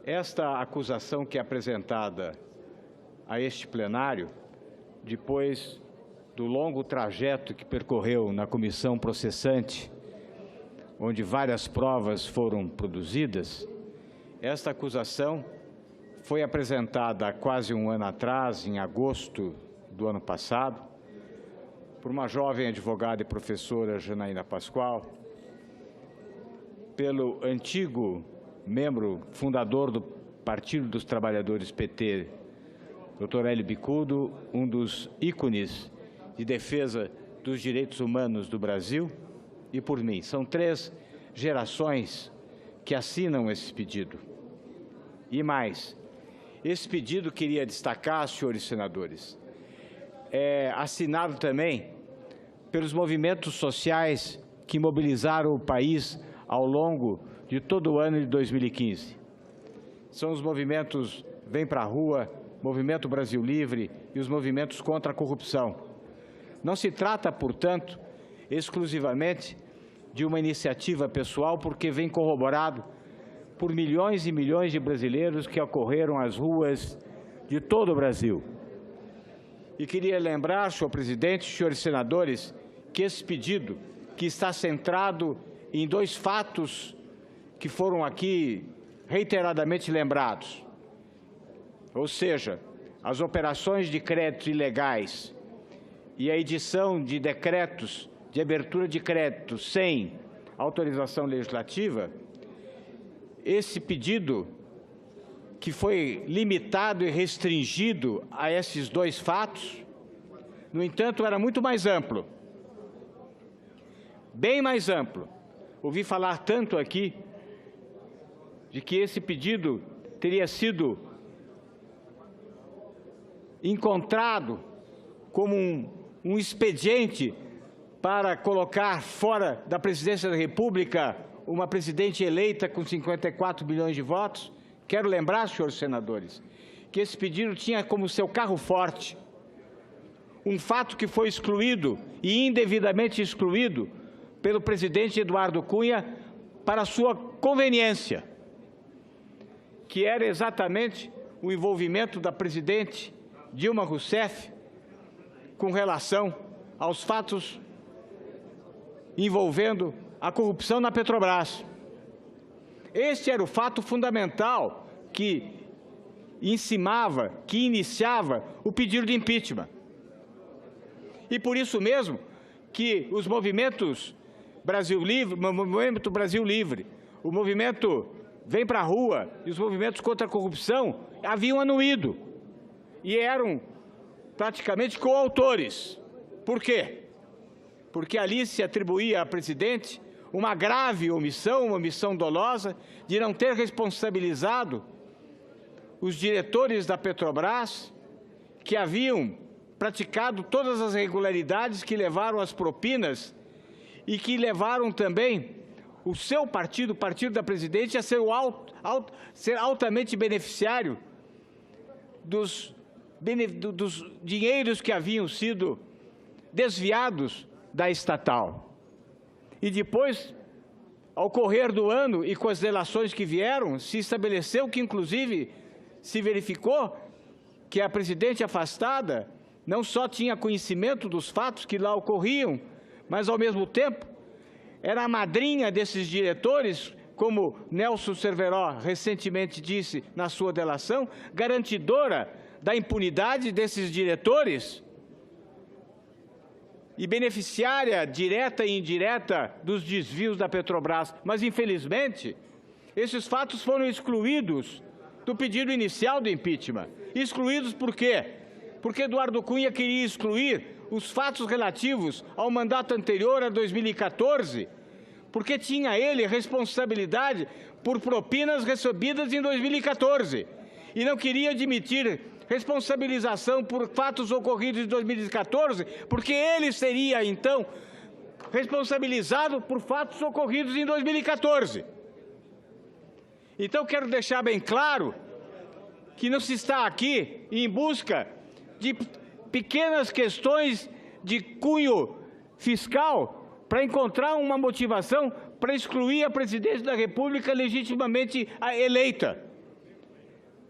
Esta acusação que é apresentada a este plenário, depois do longo trajeto que percorreu na comissão processante, onde várias provas foram produzidas, esta acusação foi apresentada há quase um ano atrás, em agosto do ano passado, por uma jovem advogada e professora, Janaína Pascoal, pelo antigo membro fundador do Partido dos Trabalhadores PT, Dr. Hélio Bicudo, um dos ícones de defesa dos direitos humanos do Brasil, e por mim. São 3 gerações que assinam esse pedido. E mais, esse pedido, queria destacar, senhores senadores, é assinado também pelos movimentos sociais que mobilizaram o país ao longo de todo o ano de 2015. São os movimentos Vem Pra Rua, Movimento Brasil Livre e os movimentos contra a corrupção. Não se trata, portanto, exclusivamente de uma iniciativa pessoal, porque vem corroborado por milhões e milhões de brasileiros que acorreram às ruas de todo o Brasil. E queria lembrar, senhor presidente, senhores senadores, que esse pedido, que está centrado em 2 fatos que foram aqui reiteradamente lembrados, ou seja, as operações de crédito ilegais e a edição de decretos de abertura de crédito sem autorização legislativa, esse pedido, que foi limitado e restringido a esses 2 fatos, no entanto, era muito mais amplo, bem mais amplo. Ouvi falar tanto aqui de que esse pedido teria sido encontrado como um expediente para colocar fora da presidência da República uma presidente eleita com 54 milhões de votos. Quero lembrar, senhores senadores, que esse pedido tinha como seu carro forte um fato que foi excluído e indevidamente excluído pelo presidente Eduardo Cunha para sua conveniência, que era exatamente o envolvimento da presidente Dilma Rousseff com relação aos fatos envolvendo a corrupção na Petrobras. Este era o fato fundamental que iniciava o pedido de impeachment. E por isso mesmo que os movimentos Brasil Livre, o Movimento Brasil Livre, o Movimento Vem Pra Rua e os movimentos contra a corrupção haviam anuído e eram praticamente coautores. Por quê? Porque ali se atribuía à presidente uma grave omissão, uma omissão dolosa, de não ter responsabilizado os diretores da Petrobras, que haviam praticado todas as irregularidades que levaram às propinas e que levaram também o seu partido, o partido da presidente, a ser, ser altamente beneficiário dos dinheiros que haviam sido desviados da estatal. E depois, ao correr do ano e com as delações que vieram, se estabeleceu que, inclusive, se verificou que a presidente afastada não só tinha conhecimento dos fatos que lá ocorriam, mas, ao mesmo tempo, era a madrinha desses diretores, como Nelson Cerveró recentemente disse na sua delação, garantidora da impunidade desses diretores e beneficiária direta e indireta dos desvios da Petrobras. Mas, infelizmente, esses fatos foram excluídos do pedido inicial do impeachment. Excluídos por quê? Porque Eduardo Cunha queria excluir os fatos relativos ao mandato anterior a 2014, porque tinha ele responsabilidade por propinas recebidas em 2014 e não queria admitir responsabilização por fatos ocorridos em 2014, porque ele seria, então, responsabilizado por fatos ocorridos em 2014. Então, quero deixar bem claro que não se está aqui em busca de pequenas questões de cunho fiscal para encontrar uma motivação para excluir a presidente da República legitimamente eleita.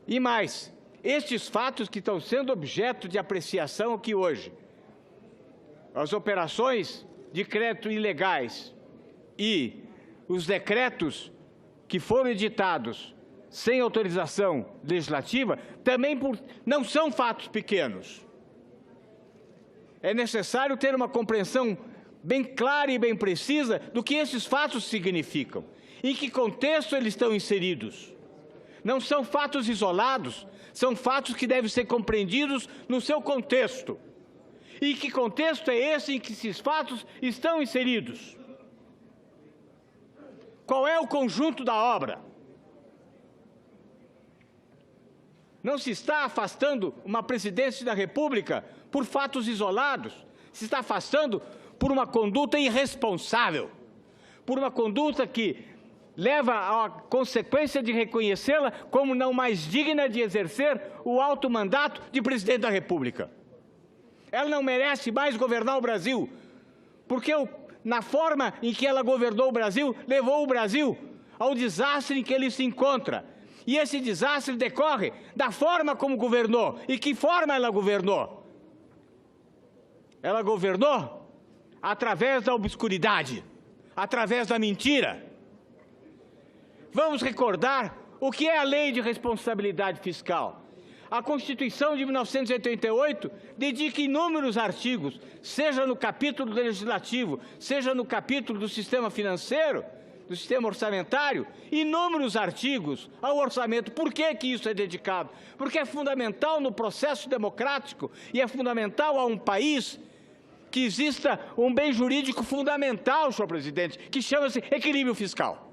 E mais, estes fatos que estão sendo objeto de apreciação aqui hoje, as operações de crédito ilegais e os decretos que foram editados sem autorização legislativa, também não são fatos pequenos. É necessário ter uma compreensão bem clara e bem precisa do que esses fatos significam, em que contexto eles estão inseridos. Não são fatos isolados, são fatos que devem ser compreendidos no seu contexto. E que contexto é esse em que esses fatos estão inseridos? Qual é o conjunto da obra? Não se está afastando uma presidência da República por fatos isolados, se está afastando por uma conduta irresponsável, por uma conduta que leva à consequência de reconhecê-la como não mais digna de exercer o alto mandato de presidente da República. Ela não merece mais governar o Brasil, porque na forma em que ela governou o Brasil, levou o Brasil ao desastre em que ele se encontra. E esse desastre decorre da forma como governou. E que forma ela governou? Ela governou através da obscuridade, através da mentira. Vamos recordar o que é a Lei de Responsabilidade Fiscal. A Constituição de 1988 dedica inúmeros artigos, seja no capítulo legislativo, seja no capítulo do sistema financeiro, do sistema orçamentário, inúmeros artigos ao orçamento. Por que que isso é dedicado? Porque é fundamental no processo democrático e é fundamental a um país que exista um bem jurídico fundamental, senhor presidente, que chama-se equilíbrio fiscal.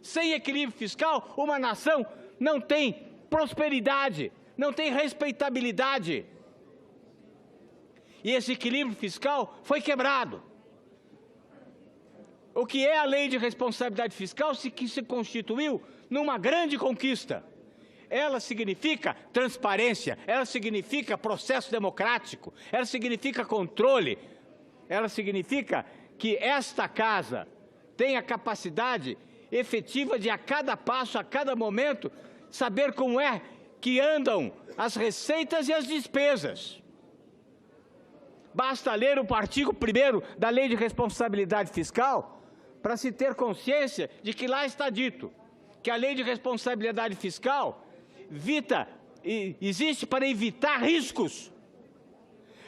Sem equilíbrio fiscal, uma nação não tem prosperidade, não tem respeitabilidade. E esse equilíbrio fiscal foi quebrado. O que é a Lei de Responsabilidade Fiscal que se constituiu numa grande conquista? Ela significa transparência, ela significa processo democrático, ela significa controle, ela significa que esta casa tem a capacidade efetiva de, a cada passo, a cada momento, saber como é que andam as receitas e as despesas. Basta ler o artigo 1º da Lei de Responsabilidade Fiscal para se ter consciência de que lá está dito que a Lei de Responsabilidade Fiscal existe para evitar riscos.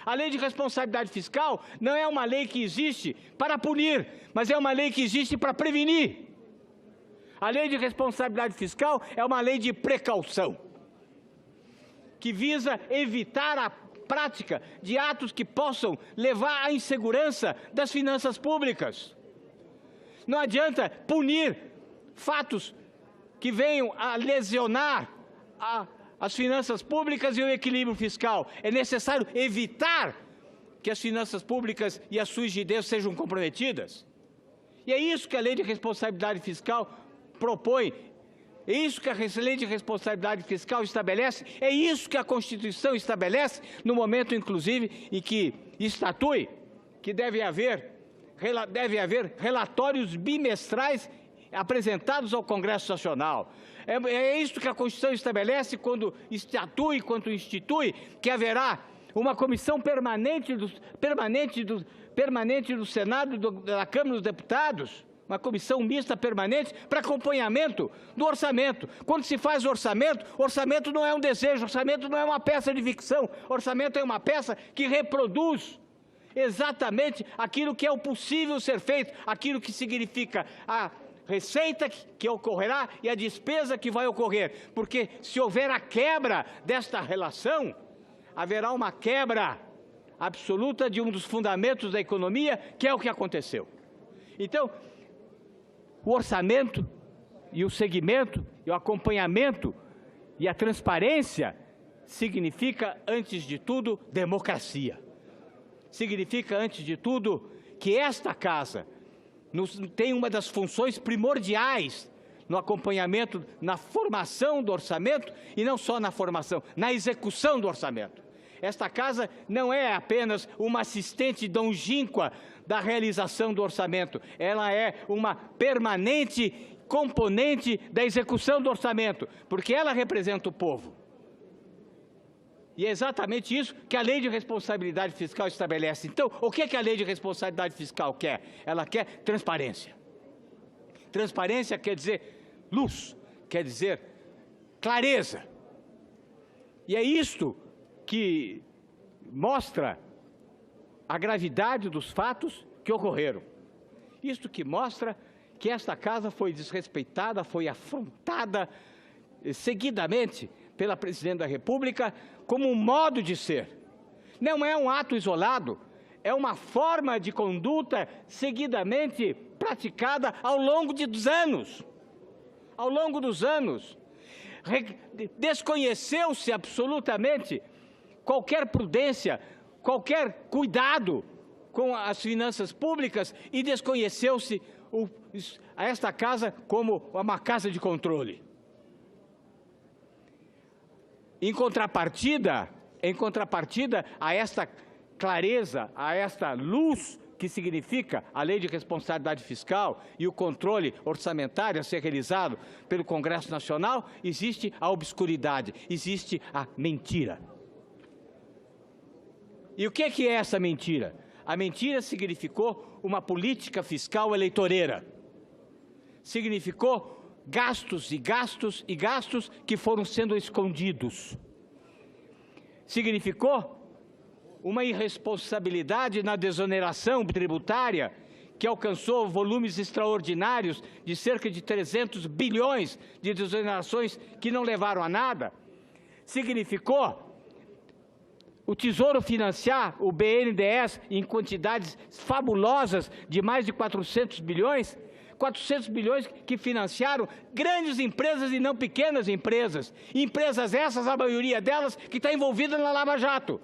A Lei de Responsabilidade Fiscal não é uma lei que existe para punir, mas é uma lei que existe para prevenir. A Lei de Responsabilidade Fiscal é uma lei de precaução, que visa evitar a prática de atos que possam levar à insegurança das finanças públicas. Não adianta punir fatos que venham a lesionar as finanças públicas e o equilíbrio fiscal. É necessário evitar que as finanças públicas e a sua rigidez sejam comprometidas. E é isso que a Lei de Responsabilidade Fiscal propõe, é isso que a Lei de Responsabilidade Fiscal estabelece, é isso que a Constituição estabelece, no momento, inclusive, em que estatui que deve haver relatórios bimestrais apresentados ao Congresso Nacional. É isso que a Constituição estabelece quando estatui, quando institui, que haverá uma comissão permanente do Senado e da Câmara dos Deputados, uma comissão mista permanente para acompanhamento do orçamento. Quando se faz orçamento não é um desejo, orçamento não é uma peça de ficção, orçamento é uma peça que reproduz exatamente aquilo que é o possível ser feito, aquilo que significa a receita que ocorrerá e a despesa que vai ocorrer. Porque se houver a quebra desta relação, haverá uma quebra absoluta de um dos fundamentos da economia, que é o que aconteceu. Então, o orçamento e o segmento e o acompanhamento e a transparência significa, antes de tudo, democracia. Significa, antes de tudo, que esta casa tem uma das funções primordiais no acompanhamento, na formação do orçamento, e não só na formação, na execução do orçamento. Esta casa não é apenas uma assistente longínqua da realização do orçamento, ela é uma permanente componente da execução do orçamento, porque ela representa o povo. E é exatamente isso que a Lei de Responsabilidade Fiscal estabelece. Então, o que é que a Lei de Responsabilidade Fiscal quer? Ela quer transparência. Transparência quer dizer luz, quer dizer clareza. E é isto que mostra a gravidade dos fatos que ocorreram. Isto que mostra que esta casa foi desrespeitada, foi afrontada seguidamente pela Presidente da República como um modo de ser. Não é um ato isolado, é uma forma de conduta seguidamente praticada ao longo dos anos. Ao longo dos anos, desconheceu-se absolutamente qualquer prudência, qualquer cuidado com as finanças públicas e desconheceu-se esta casa como uma casa de controle. Em contrapartida a esta clareza, a esta luz que significa a Lei de Responsabilidade Fiscal e o controle orçamentário a ser realizado pelo Congresso Nacional, existe a obscuridade, existe a mentira. E o que é essa mentira? A mentira significou uma política fiscal eleitoreira. Significou gastos e gastos e gastos que foram sendo escondidos. Significou uma irresponsabilidade na desoneração tributária que alcançou volumes extraordinários de cerca de 300 bilhões de desonerações que não levaram a nada. Significou o Tesouro financiar o BNDES em quantidades fabulosas de mais de 400 bilhões, 400 bilhões que financiaram grandes empresas e não pequenas empresas. Empresas essas, a maioria delas, que está envolvida na Lava Jato.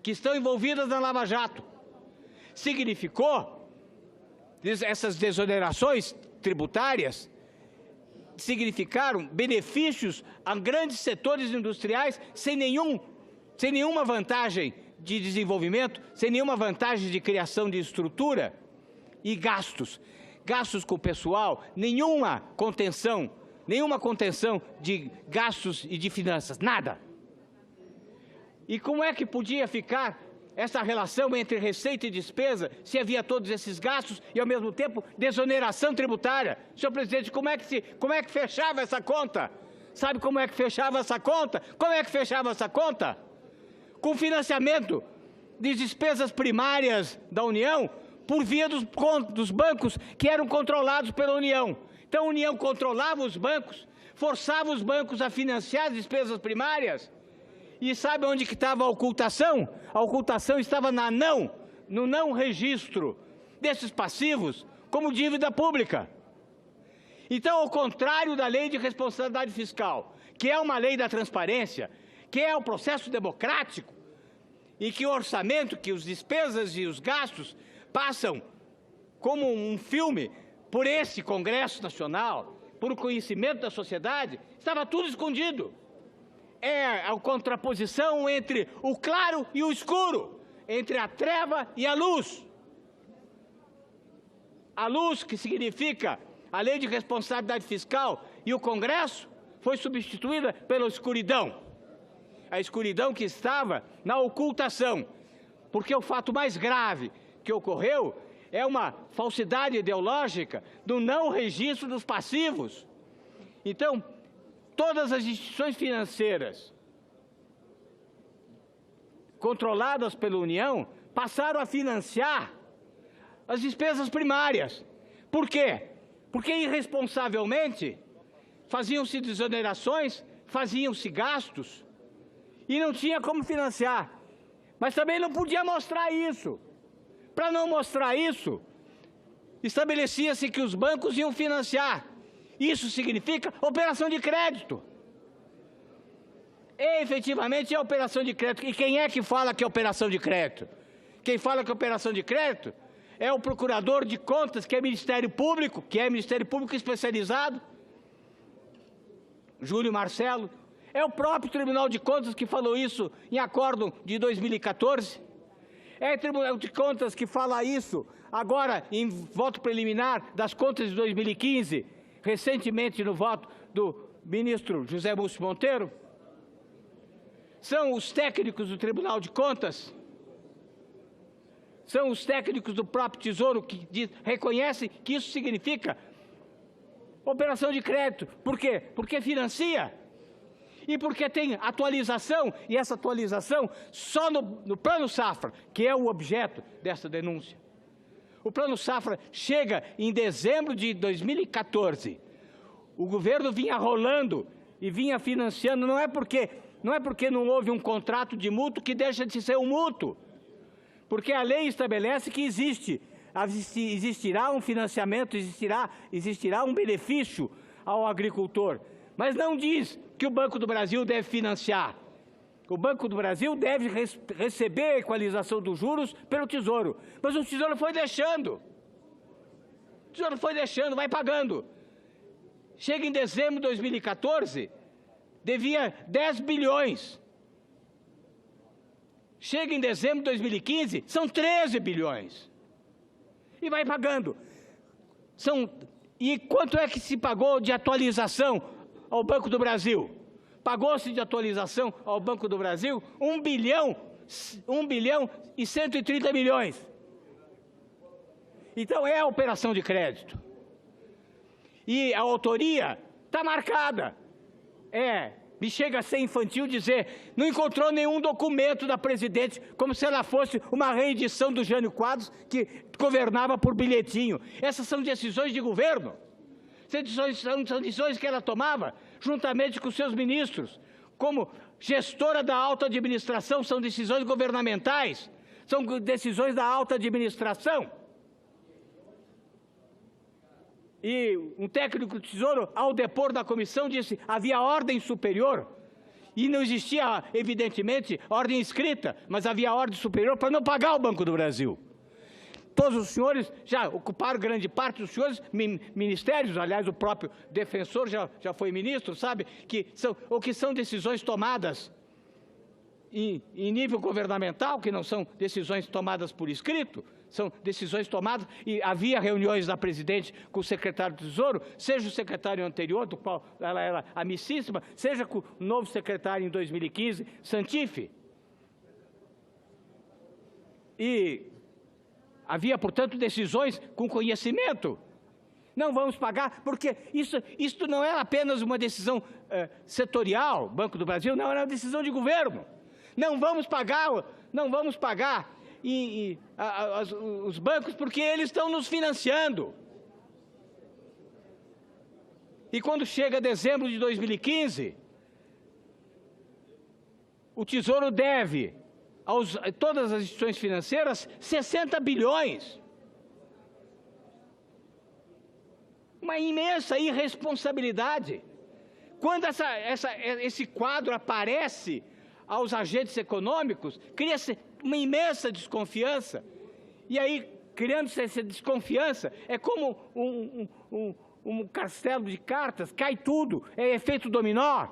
Que estão envolvidas na Lava Jato. Significou, essas desonerações tributárias, significaram benefícios a grandes setores industriais sem nenhuma vantagem de desenvolvimento, sem nenhuma vantagem de criação de estrutura e gastos com o pessoal, nenhuma contenção de gastos e de finanças, nada. E como é que podia ficar essa relação entre receita e despesa, se havia todos esses gastos e, ao mesmo tempo, desoneração tributária? Senhor presidente, como é que fechava essa conta? Sabe como é que fechava essa conta? Como é que fechava essa conta? Com financiamento de despesas primárias da União por via dos bancos que eram controlados pela União. Então, a União controlava os bancos, forçava os bancos a financiar as despesas primárias. E sabe onde que estava a ocultação? A ocultação estava no não registro desses passivos como dívida pública. Então, ao contrário da Lei de Responsabilidade Fiscal, que é uma lei da transparência, que é o processo democrático, e que o orçamento, que as despesas e os gastos passam como um filme por esse Congresso Nacional, por conhecimento da sociedade, estava tudo escondido. É a contraposição entre o claro e o escuro, entre a treva e a luz. A luz, que significa a Lei de Responsabilidade Fiscal e o Congresso, foi substituída pela escuridão. A escuridão que estava na ocultação, porque o fato mais grave que ocorreu é uma falsidade ideológica do não registro dos passivos. Então, todas as instituições financeiras controladas pela União passaram a financiar as despesas primárias. Por quê? Porque irresponsavelmente faziam-se desonerações, faziam-se gastos e não tinha como financiar. Mas também não podia mostrar isso. Para não mostrar isso, estabelecia-se que os bancos iam financiar. Isso significa operação de crédito. E, efetivamente, é operação de crédito. E quem é que fala que é operação de crédito? Quem fala que é operação de crédito é o Procurador de Contas, que é Ministério Público, especializado, Júlio Marcelo. É o próprio Tribunal de Contas que falou isso em acórdão de 2014. É o Tribunal de Contas que fala isso agora em voto preliminar das contas de 2015, recentemente no voto do ministro José Múcio Monteiro? São os técnicos do Tribunal de Contas? São os técnicos do próprio Tesouro que reconhecem que isso significa operação de crédito. Por quê? Porque financia. E porque tem atualização, e essa atualização só no Plano Safra, que é o objeto dessa denúncia. O Plano Safra chega em dezembro de 2014. O governo vinha rolando e vinha financiando, não é porque não houve um contrato de mútuo que deixa de ser um mútuo. Porque a lei estabelece que existirá um financiamento, existirá um benefício ao agricultor. Mas não diz que o Banco do Brasil deve financiar. O Banco do Brasil deve receber a equalização dos juros pelo Tesouro. Mas o Tesouro foi deixando. O Tesouro foi deixando, vai pagando. Chega em dezembro de 2014, devia 10 bilhões. Chega em dezembro de 2015, são 13 bilhões. E vai pagando. E quanto é que se pagou de atualização ao Banco do Brasil? Pagou-se de atualização ao Banco do Brasil 1 bilhão e 130 milhões. Então é a operação de crédito. E a autoria está marcada. Me chega a ser infantil dizer, não encontrou nenhum documento da presidente, como se ela fosse uma reedição do Jânio Quadros, que governava por bilhetinho. Essas são decisões de governo. São decisões que ela tomava juntamente com seus ministros. Como gestora da alta administração, são decisões governamentais, são decisões da alta administração. E um técnico do Tesouro, ao depor da comissão, disse havia ordem superior. E não existia, evidentemente, ordem escrita, mas havia ordem superior para não pagar o Banco do Brasil. Todos os senhores já ocuparam grande parte dos senhores ministérios, aliás, o próprio defensor já foi ministro, sabe, que são decisões tomadas em nível governamental, que não são decisões tomadas por escrito, são decisões tomadas, e havia reuniões da presidente com o secretário do Tesouro, seja o secretário anterior, do qual ela era amicíssima, seja com o novo secretário em 2015, Santife. E havia, portanto, decisões com conhecimento. Não vamos pagar, porque isso não era apenas uma decisão setorial, Banco do Brasil, não, era uma decisão de governo. Não vamos pagar os bancos porque eles estão nos financiando. E quando chega dezembro de 2015, o Tesouro deve todas as instituições financeiras 60 bilhões. Uma imensa irresponsabilidade. Quando esse quadro aparece aos agentes econômicos, cria-se uma imensa desconfiança. E aí, criando-se essa desconfiança, é como um castelo de cartas, cai tudo, é efeito dominó.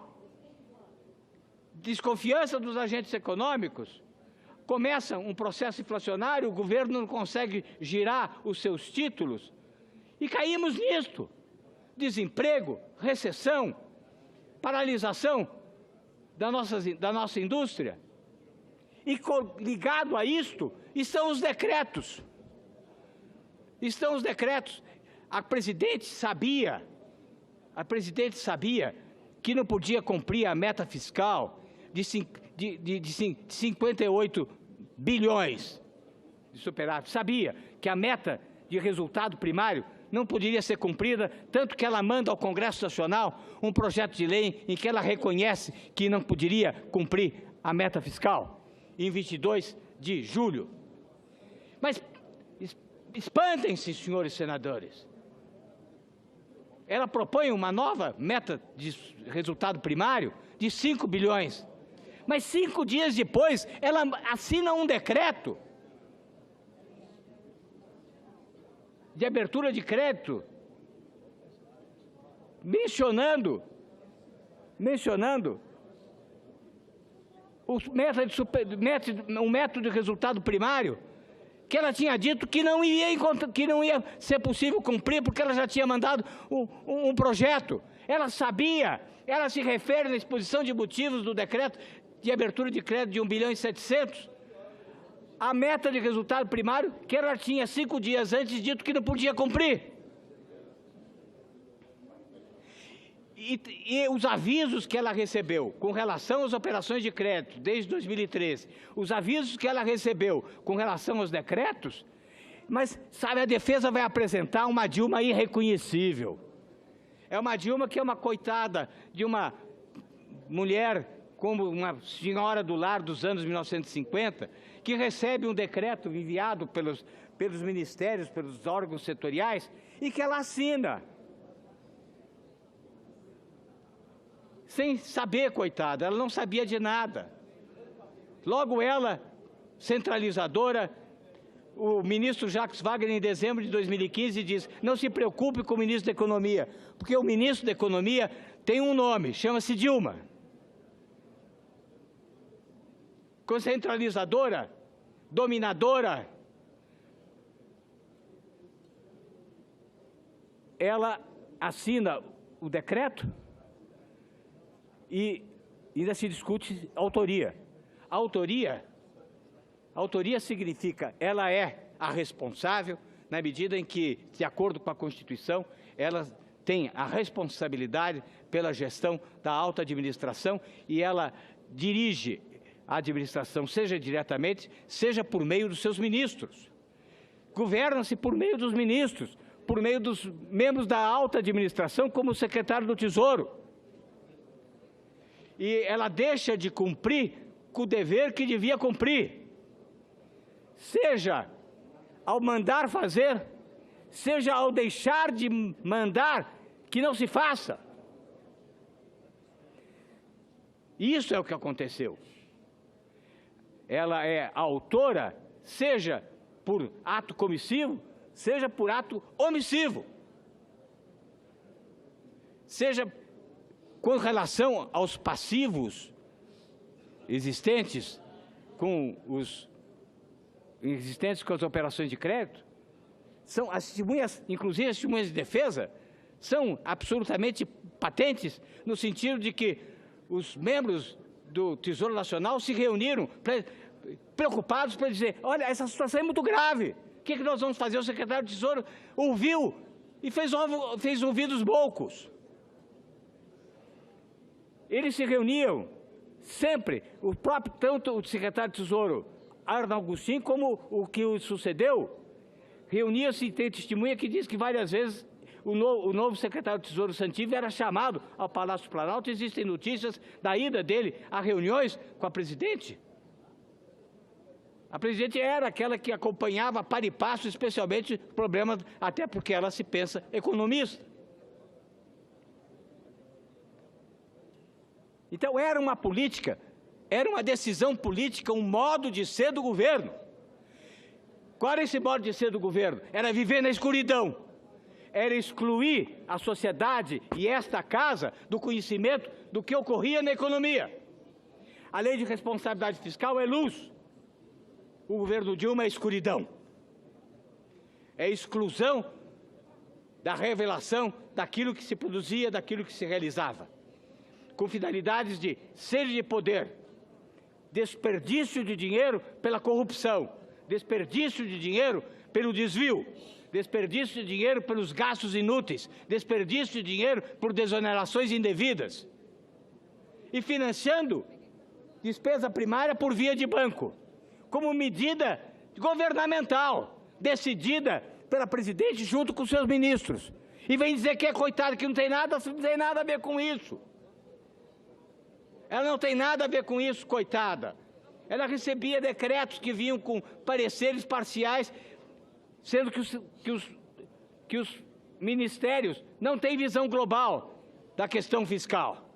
Desconfiança dos agentes econômicos, começa um processo inflacionário, o governo não consegue girar os seus títulos, e caímos nisto. Desemprego, recessão, paralisação da nossa indústria. E ligado a isto estão os decretos. A presidente sabia que não podia cumprir a meta fiscal de 58 bilhões de superávit. Sabia que a meta de resultado primário não poderia ser cumprida, tanto que ela manda ao Congresso Nacional um projeto de lei em que ela reconhece que não poderia cumprir a meta fiscal, em 22 de julho. Mas espantem-se, senhores senadores. Ela propõe uma nova meta de resultado primário de 5 bilhões. Mas 5 dias depois, ela assina um decreto de abertura de crédito, mencionando o método de resultado primário que ela tinha dito que não ia ser possível cumprir, porque ela já tinha mandado um projeto. Ela sabia, ela se refere na exposição de motivos do decreto de abertura de crédito de 1 bilhão e 700, a meta de resultado primário, que ela tinha 5 dias antes dito que não podia cumprir. E os avisos que ela recebeu com relação às operações de crédito desde 2013, os avisos que ela recebeu com relação aos decretos, mas, sabe, a defesa vai apresentar uma Dilma irreconhecível. É uma Dilma que é uma coitada de uma mulher como uma senhora do lar dos anos 1950, que recebe um decreto enviado pelos ministérios, pelos órgãos setoriais, e que ela assina. Sem saber, coitada, ela não sabia de nada. Logo ela, centralizadora, o ministro Jacques Wagner, em dezembro de 2015, diz: não se preocupe com o ministro da Economia, porque o ministro da Economia tem um nome, chama-se Dilma. Centralizadora, dominadora, ela assina o decreto e ainda se discute autoria. Autoria significa, ela é a responsável, na medida em que, de acordo com a Constituição, ela tem a responsabilidade pela gestão da alta administração e ela dirige a administração, seja diretamente, seja por meio dos seus ministros. Governa-se por meio dos ministros, por meio dos membros da alta administração, como o secretário do Tesouro. E ela deixa de cumprir com o dever que devia cumprir, seja ao mandar fazer, seja ao deixar de mandar que não se faça. Isso é o que aconteceu. Ela é autora, seja por ato comissivo, seja por ato omissivo, seja com relação aos passivos existentes com as operações de crédito. São as testemunhas, inclusive as testemunhas de defesa, são absolutamente patentes, no sentido de que os membros do Tesouro Nacional se reuniram preocupados para dizer: olha, essa situação é muito grave, o que nós vamos fazer? O secretário do Tesouro ouviu e fez ouvidos boucos. Eles se reuniam sempre, tanto o secretário de Tesouro, Arnaldo Agostinho, como o que o sucedeu, reunia-se, tem testemunha que diz que várias vezes o novo secretário de Tesouro, Santivo, era chamado ao Palácio Planalto. Existem notícias da ida dele a reuniões com a presidente. A presidente era aquela que acompanhava para e passo, especialmente problemas, até porque ela se pensa economista. Então era uma política, era uma decisão política, um modo de ser do governo. Qual era esse modo de ser do governo? Era viver na escuridão, era excluir a sociedade e esta casa do conhecimento do que ocorria na economia. A lei de responsabilidade fiscal é luz, o governo Dilma é escuridão, é exclusão da revelação daquilo que se produzia, daquilo que se realizava, com finalidades de sede de poder, desperdício de dinheiro pela corrupção, desperdício de dinheiro pelo desvio, desperdício de dinheiro pelos gastos inúteis, desperdício de dinheiro por desonerações indevidas, e financiando despesa primária por via de banco, como medida governamental, decidida pela presidente junto com seus ministros. E vem dizer que é coitado, que não tem nada a ver com isso. Ela não tem nada a ver com isso, coitada. Ela recebia decretos que vinham com pareceres parciais, sendo que os ministérios não têm visão global da questão fiscal.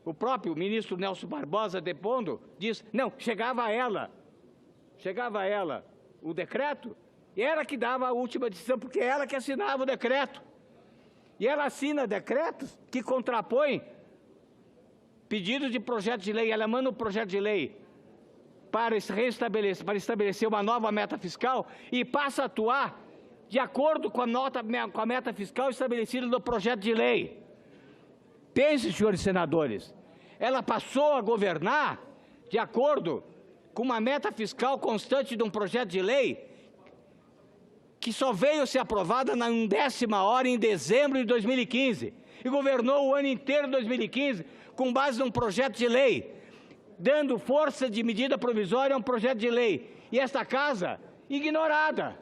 O próprio ministro Nelson Barbosa, depondo, diz: não, chegava a ela o decreto, e ela que dava a última decisão, porque é ela que assinava o decreto. E ela assina decretos que contrapõem pedidos de projeto de lei. Ela manda um projeto de lei para estabelecer uma nova meta fiscal e passa a atuar de acordo com a meta fiscal estabelecida no projeto de lei. Pense, senhores senadores, ela passou a governar de acordo com uma meta fiscal constante de um projeto de lei que só veio ser aprovada na 10ª hora em dezembro de 2015 e governou o ano inteiro de 2015 com base num projeto de lei, dando força de medida provisória a um projeto de lei. E esta casa, ignorada.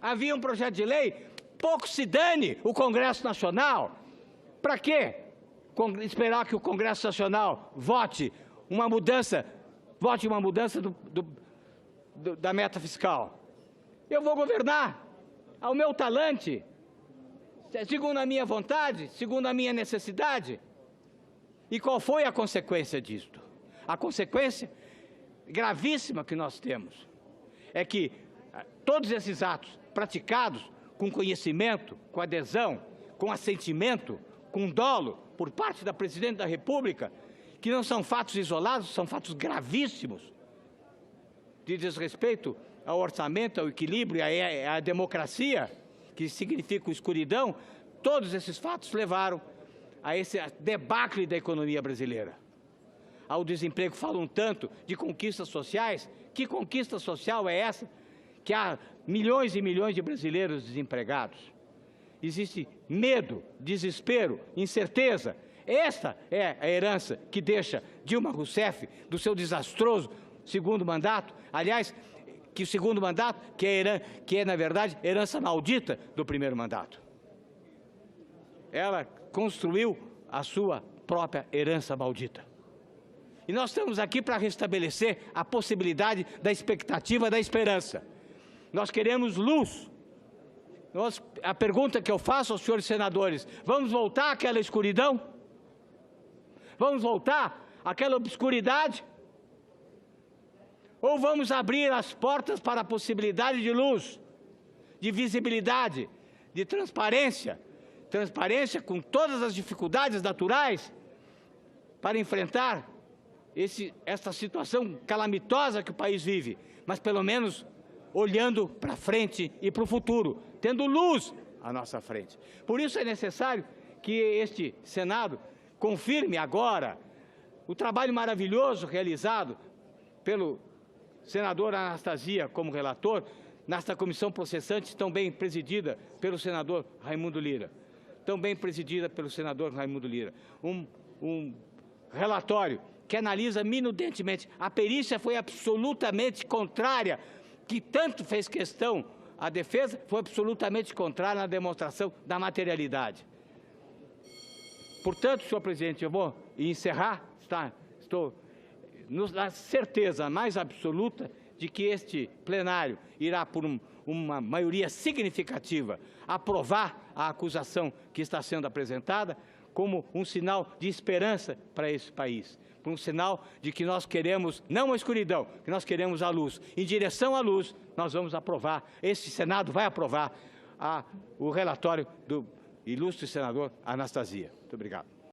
Havia um projeto de lei, pouco se dane o Congresso Nacional. Para quê? Esperar que o Congresso Nacional vote uma mudança da meta fiscal. Eu vou governar ao meu talante, segundo a minha vontade, segundo a minha necessidade. E qual foi a consequência disto? A consequência gravíssima que nós temos é que todos esses atos praticados com conhecimento, com adesão, com assentimento, com dolo por parte da Presidente da República, que não são fatos isolados, são fatos gravíssimos de desrespeito ao orçamento, ao equilíbrio, à democracia, que significa escuridão, todos esses fatos levaram a esse debacle da economia brasileira. Ao desemprego, falam tanto de conquistas sociais. Que conquista social é essa? Que há milhões e milhões de brasileiros desempregados. Existe medo, desespero, incerteza. Esta é a herança que deixa Dilma Rousseff do seu desastroso segundo mandato. Aliás, que o segundo mandato, que é na verdade, herança maldita do primeiro mandato. Ela construiu a sua própria herança maldita. E nós estamos aqui para restabelecer a possibilidade da expectativa, da esperança. Nós queremos luz. A pergunta que eu faço aos senhores senadores: vamos voltar àquela escuridão? Vamos voltar àquela obscuridade? Ou vamos abrir as portas para a possibilidade de luz, de visibilidade, de transparência? Transparência com todas as dificuldades naturais para enfrentar esta situação calamitosa que o país vive, mas pelo menos olhando para frente e para o futuro, tendo luz à nossa frente. Por isso é necessário que este Senado confirme agora o trabalho maravilhoso realizado pelo senador Anastasia como relator, nesta comissão processante tão bem presidida pelo senador Raimundo Lira. Um relatório que analisa minuciosamente. A perícia foi absolutamente contrária, que tanto fez questão a defesa, foi absolutamente contrária na demonstração da materialidade. Portanto, senhor presidente, eu vou encerrar, estou na certeza mais absoluta de que este plenário irá, por uma maioria significativa, aprovar a acusação que está sendo apresentada como um sinal de esperança para esse país, um sinal de que nós queremos, não a escuridão, que nós queremos a luz. Em direção à luz, nós vamos aprovar, esse Senado vai aprovar o relatório do ilustre senador Anastasia. Muito obrigado.